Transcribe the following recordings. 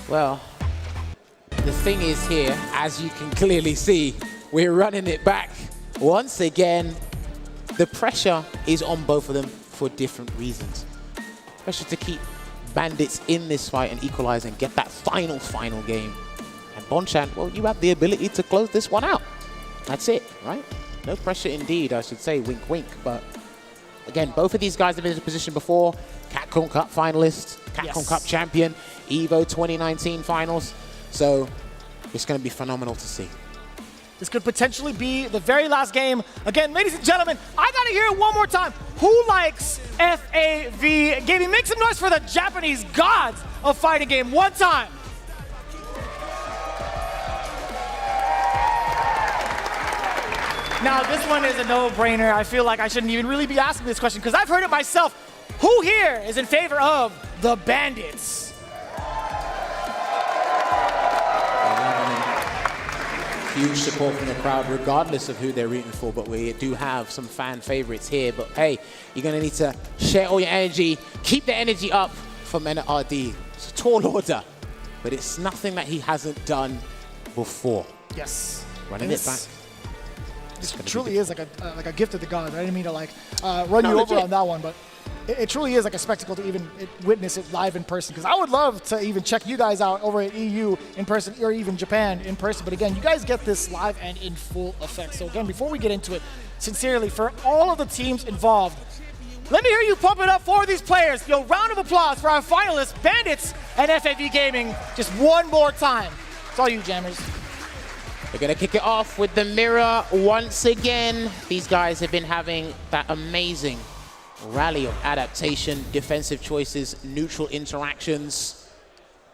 Well, the thing is here, as you can clearly see, we're running it back. Once again, the pressure is on both of them for different reasons. Pressure to keep Bandits in this fight and equalize and get that final game. And Bonchan, well, you have the ability to close this one out. That's it, right? No pressure indeed, I should say, wink, wink. But again, both of these guys have been in a position before. Capcom Cup finalists, Capcom Cup champion, EVO 2019 finals. So it's going to be phenomenal to see. This could potentially be the very last game. Again, ladies and gentlemen, I gotta hear it one more time. Who likes FAV gaming? Make some noise for the Japanese gods of fighting game one time. Now, this one is a no-brainer. I feel like I shouldn't even really be asking this question because I've heard it myself. Who here is in favor of the Bandits? Huge support from the crowd, regardless of who they're rooting for, but we do have some fan favorites here. But hey, you're gonna need to share all your energy, keep the energy up for MenaRD. It's a tall order, but it's nothing that he hasn't done before. Yes. Running it back. This truly is like a gift of the gods. I didn't mean to run you over on that one, but it truly is like a spectacle to even witness it live in person. Because I would love to even check you guys out over at EU in person or even Japan in person. But again, you guys get this live and in full effect. So again, before we get into it, sincerely, for all of the teams involved, let me hear you pump it up for these players. Yo, round of applause for our finalists, Bandits and FAV Gaming, just one more time. It's all you, Jammers. We're going to kick it off with the mirror once again. These guys have been having that amazing rally of adaptation, defensive choices, neutral interactions.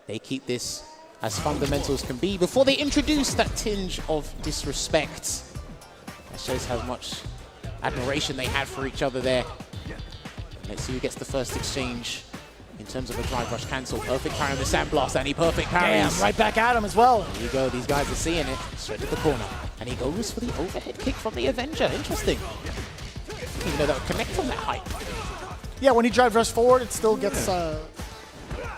They keep this as fundamental as can be before they introduce that tinge of disrespect. That shows how much admiration they had for each other there. Let's see who gets the first exchange in terms of a drive rush cancel. Perfect parry on the sandblast, and he perfect parries. Damn, right back at him as well. There you go, these guys are seeing it. Straight to the corner. And he goes for the overhead kick from the Avenger. Interesting. I didn't even know that would connect from that height. Yeah, when he drive rush forward, it still gets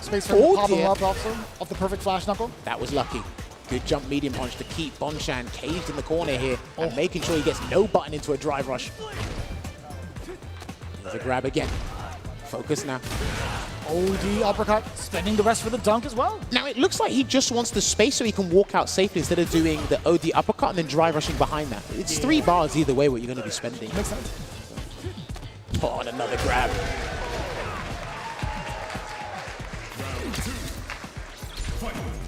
space for him to pop him up also, off the perfect flash knuckle. That was lucky. Good jump medium punch to keep Bonchan caged in the corner here and making sure he gets no button into a drive rush. There's a grab again. Focus now. OD uppercut, spending the rest for the dunk as well. Now it looks like he just wants the space so he can walk out safely instead of doing the OD uppercut and then drive rushing behind that. It's 3 bars either way what you're going to be spending. Makes sense. Oh, and another grab.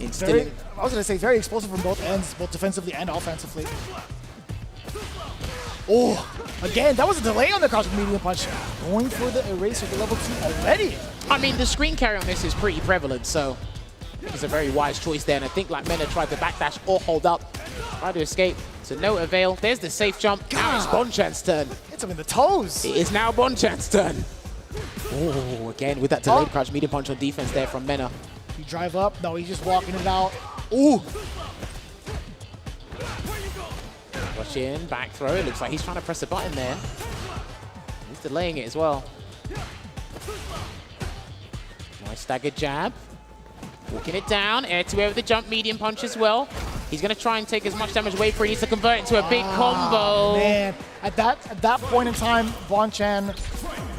Instilling. I was going to say very explosive from both ends, both defensively and offensively. Oh, again, that was a delay on the crouching medium punch. Going for the eraser to level 2 already. I mean, the screen carry on this is pretty prevalent, so it's a very wise choice there. And I think like Mena tried to backdash or hold up, try to escape. So no avail. There's the safe jump. Now it's Bonchan's turn. Hits him in the toes. It is now Bonchan's turn. Oh, again with that delayed crouch medium punch on defense there from Mena. You drive up. No, he's just walking it out. Ooh. Rush in, back throw. It looks like he's trying to press a button there. He's delaying it as well. Nice staggered jab. Walking it down. Air to air with the jump medium punch as well. He's going to try and take as much damage away for it. He needs to convert it into a big combo. Man, at that point in time, Bonchan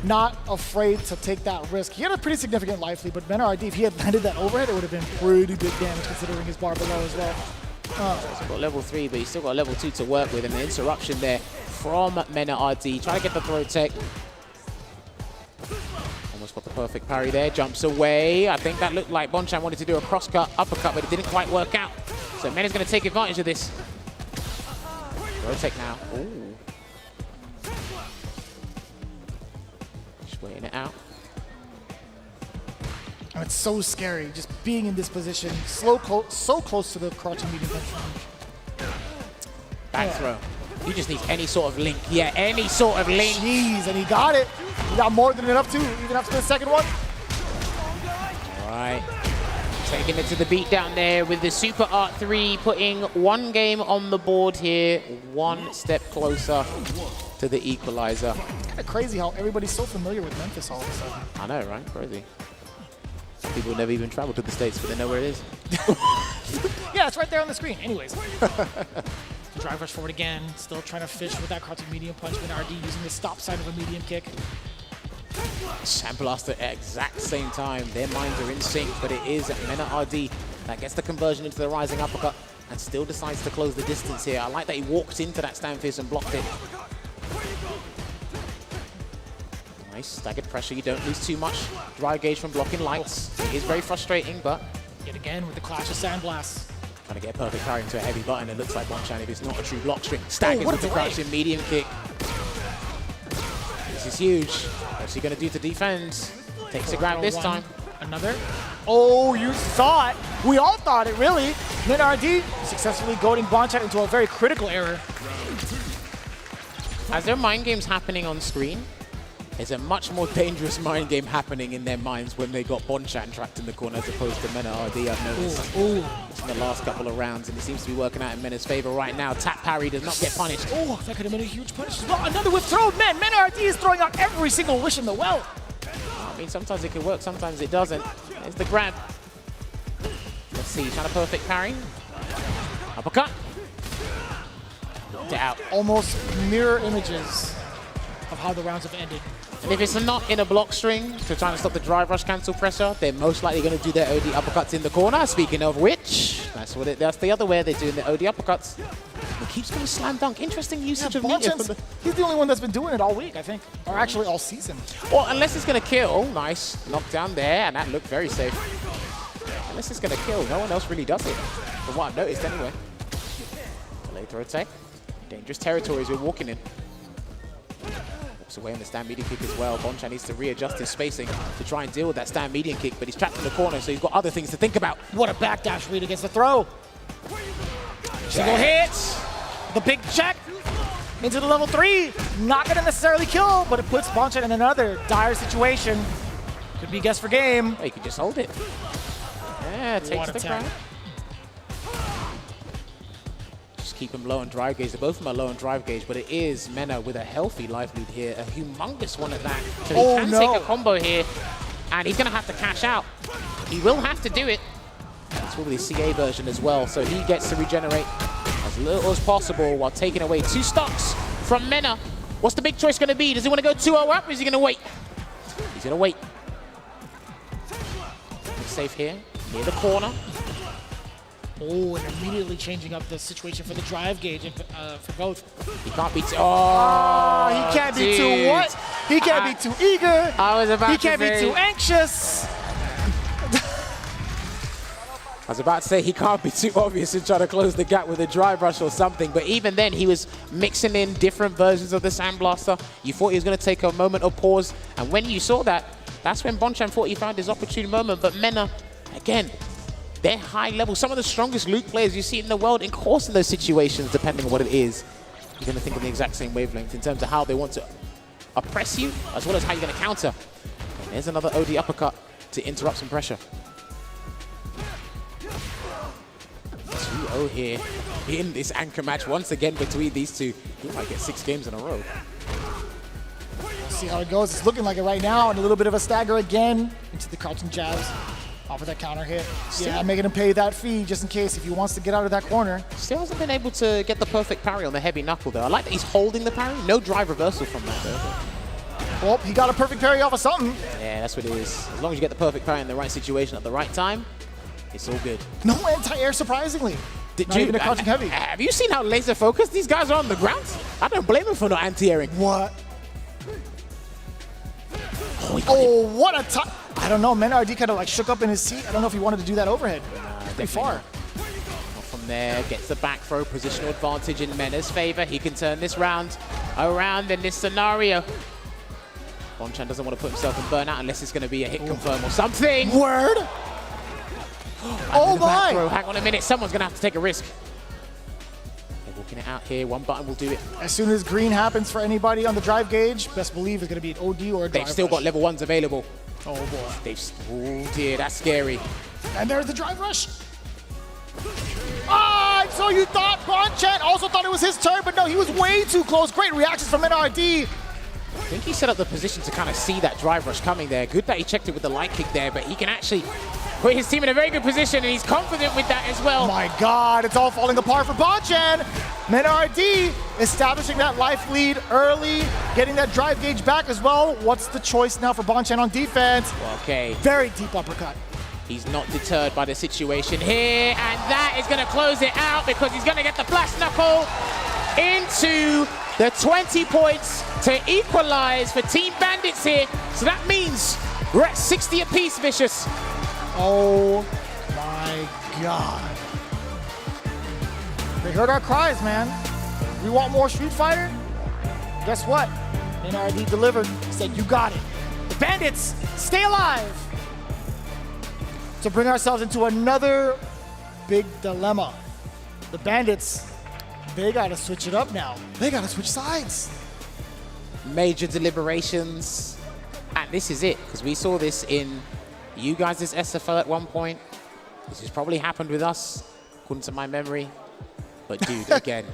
not afraid to take that risk. He had a pretty significant life lead, but MenaRD, if he had landed that overhead, it would have been pretty good damage considering his bar below as well. He's got level 3, but he's still got level 2 to work with. And the interruption there from MenaRD. Trying to get the throw tech. Almost got the perfect parry there. Jumps away. I think that looked like Bonchan wanted to do a cross-cut uppercut, but it didn't quite work out. So Mena's going to take advantage of this. Throw tech now. Ooh. Just waiting it out. Oh, it's so scary, just being in this position, so close to the crouching medium punch. Back throw. He just needs any sort of link. Yeah, any sort of link. Jeez, and he got it. He got more than enough too, even after the second one. All right. Taking it to the beat down there with the Super Art 3, putting 1 game on the board here, 1 step closer to the equalizer. Kind of crazy how everybody's so familiar with Memphis all of a sudden. I know, right? Crazy. People who never even traveled to the States, but they know where it is. Yeah, it's right there on the screen. Anyways. Drive rush forward again. Still trying to fish with that crouching medium punch. MenaRD using the stop side of a medium kick. Sandblaster at exact same time. Their minds are in sync, but it is MenaRD that gets the conversion into the rising uppercut and still decides to close the distance here. I like that he walked into that stand fist and blocked it. Nice staggered pressure. You don't lose too much drive gauge from blocking lights. It is very frustrating, but yet again with the clash of sandblasts. Trying to get a perfect parry into a heavy button. It looks like Bonchan, if it's not a true block string. Staggers with the crouching medium kick. This is huge. What's he going to do to defend? Takes a grab this time. Another. Oh, you saw it. We all thought it, really. MenaRD successfully goading Bonchan into a very critical error. As there are mind games happening on screen, there's a much more dangerous mind game happening in their minds when they got Bonchan trapped in the corner as opposed to MenaRD, I've noticed. Ooh. In the last couple of rounds, and it seems to be working out in Mena's favor right now. Tap parry does not get punished. Oh, that could have been a huge punish as well. Another whip throw. Man, MenaRD is throwing out every single wish in the well. I mean, sometimes it can work, sometimes it doesn't. There's the grab. Let's see, trying to perfect parry. Uppercut. Knocked it out. Almost mirror images of how the rounds have ended. And if it's not in a block string to try to stop the drive rush cancel pressure, they're most likely going to do their OD uppercuts in the corner. Speaking of which, that's the other way they're doing the OD uppercuts. He keeps going slam dunk. Interesting usage of media. He's the only one that's been doing it all week, I think. Or actually all season. Well, unless it's going to kill. Oh, nice. Knockdown there, and that looked very safe. Unless it's going to kill, no one else really does it. From what I've noticed anyway. Later attack. Dangerous territories we're walking in. Walks away on the stand medium kick as well. Bonchan needs to readjust his spacing to try and deal with that stand medium kick, but he's trapped in the corner, so he's got other things to think about. What a backdash read against the throw. Single hit. The big check into the level 3. Not going to necessarily kill, but it puts Bonchan in another dire situation. Could be guess for game. Oh, you can just hold it. Yeah, takes the grab. Just keep him low on drive gauge. They're both of them are low on drive gauge, but it is Mena with a healthy life lead here. A humongous one at that. So he can take a combo here, and he's going to have to cash out. He will have to do it. It's probably the CA version as well, so he gets to regenerate as little as possible while taking away 2 stocks from Mena. What's the big choice going to be? Does he want to go 2-0 up, or is he going to wait? He's going to wait. He's safe here, near the corner. Oh, and immediately changing up the situation for the drive gauge for both. He can't be too... Oh, he can't be too what? He can't be too eager. I was about He can't be too anxious. I was about to say he can't be too obvious and try to close the gap with a drive rush or something, but even then he was mixing in different versions of the Sandblaster. You thought he was going to take a moment of pause, and when you saw that, that's when Bonchan thought he found his opportune moment. But Mena, again, they're high level. Some of the strongest Luke players you see in the world, in course in those situations, depending on what it is, you're going to think on the exact same wavelength in terms of how they want to oppress you, as well as how you're going to counter. And there's another OD uppercut to interrupt some pressure. 2-0 here in this anchor match once again between these two. He might get 6 games in a row. We'll see how it goes. It's looking like it right now, and a little bit of a stagger again into the crouching jabs. Off of that counter hit. Yeah, making him pay that fee just in case if he wants to get out of that corner. Still hasn't been able to get the perfect parry on the heavy knuckle though. I like that he's holding the parry. No drive reversal from that though. Well, he got a perfect parry off of something. Yeah, that's what it is. As long as you get the perfect parry in the right situation at the right time, it's all good. No anti-air, surprisingly. Not even a crouching heavy. Have you seen how laser focused these guys are on the ground? I don't blame him for not anti-airing. What? Oh, what a time. I don't know, MenaRD kind of like shook up in his seat. I don't know if he wanted to do that overhead. Pretty far. From there, gets the back throw, positional advantage in Mena's favor. He can turn this round around in this scenario. Bonchan doesn't want to put himself in burnout unless it's going to be a hit confirm or something. Word? Oh my! Hang on a minute, someone's going to have to take a risk. They're walking it out here, one button will do it. As soon as green happens for anybody on the drive gauge, best believe it's going to be an OD or a drive They've still got level 1s available. Oh boy. Oh dear, that's scary. And there's the drive rush. Ah, so you thought Bonchan also thought it was his turn, but no, he was way too close. Great reactions from MenaRD. I think he set up the position to kind of see that drive rush coming there. Good that he checked it with the light kick there, but he can actually put his team in a very good position, and he's confident with that as well. Oh my God, it's all falling apart for Bonchan. MenaRD establishing that life lead early, getting that drive gauge back as well. What's the choice now for Bonchan on defense? Okay. Very deep uppercut. He's not deterred by the situation here, and that is going to close it out because he's going to get the flash knuckle into the 20 points to equalize for Team Bandits here. So that means we're at 60 apiece, Vicious. Oh my God. They heard our cries, man. We want more Street Fighter? Guess what? MenaRD delivered, said you got it. The Bandits, stay alive. To bring ourselves into another big dilemma. The Bandits, they gotta switch it up now. They gotta switch sides. Major deliberations. And this is it, because we saw this in you guys' SFL at one point. This has probably happened with us, according to my memory. But dude, again,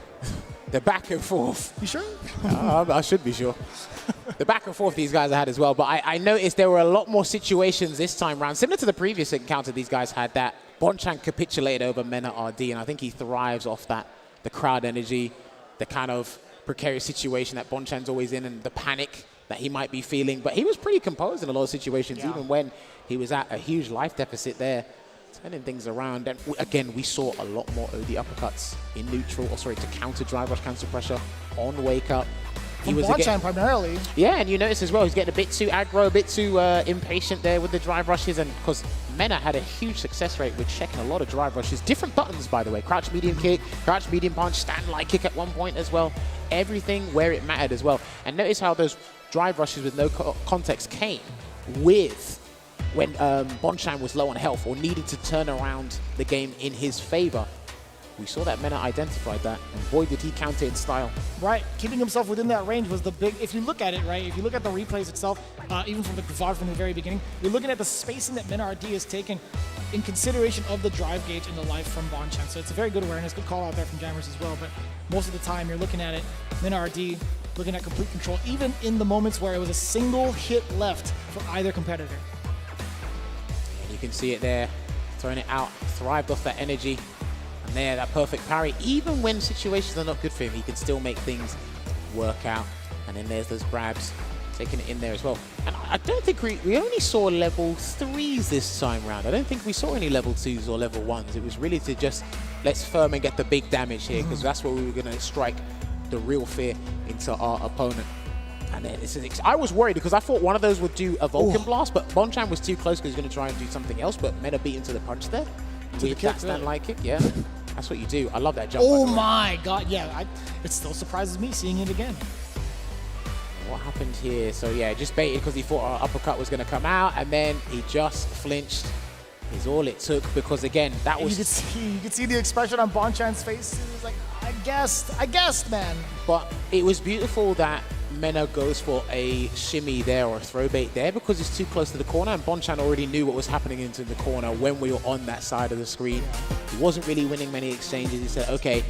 the back and forth. You sure? I should be sure. The back and forth these guys had as well. But I noticed there were a lot more situations this time around, similar to the previous encounter these guys had, that Bonchan capitulated over MenaRD, and I think he thrives off that, the crowd energy, the kind of precarious situation that Bonchan's always in, and the panic that he might be feeling. But he was pretty composed in a lot of situations, even when he was at a huge life deficit there, turning things around. And again, we saw a lot more OD uppercuts in neutral, or sorry, to counter drive rush, cancel pressure on wake up. He was Bonchan primarily. Yeah, and you notice as well, he's getting a bit too aggro, a bit too impatient there with the drive rushes, and because Mena had a huge success rate with checking a lot of drive rushes. Different buttons, by the way. Crouch medium kick, crouch medium punch, stand light kick at one point as well. Everything where it mattered as well. And notice how those drive rushes with no context came with when Bonchan was low on health or needed to turn around the game in his favor. We saw that Mena identified that, and boy, did he counter in style. Right, keeping himself within that range was the big, if you look at it, right, if you look at the replays itself, even from the VOD from the very beginning, you're looking at the spacing that MenaRD has taken in consideration of the drive gauge and the life from Bonchan. So it's a very good awareness, good call out there from Jammers as well, but most of the time you're looking at it, MenaRD looking at complete control, even in the moments where it was a single hit left for either competitor. And you can see it there, throwing it out, thrived off that energy. And there, that perfect parry. Even when situations are not good for him, he can still make things work out. And then there's those grabs, taking it in there as well. And I don't think we only saw level 3s this time round. I don't think we saw any level 2s or level 1s. It was really to just, let's firm and get the big damage here, because that's where we were going to strike the real fear into our opponent. And then I was worried because I thought one of those would do a Vulcan Blast, but Bonchan was too close because he's going to try and do something else, but Mena beat him to the punch there. With that stand light kick, yeah. That's what you do. I love that jump. Oh my God, yeah. It still surprises me seeing it again. What happened here? So yeah, just baited because he thought our uppercut was going to come out, and then he just flinched. Is all it took, because again, that was... You could see the expression on Bonchan's face. It was like, I guessed, man. But it was beautiful that Mena goes for a shimmy there or a throw bait there because it's too close to the corner, and Bonchan already knew what was happening into the corner when we were on that side of the screen. He wasn't really winning many exchanges. He said, okay,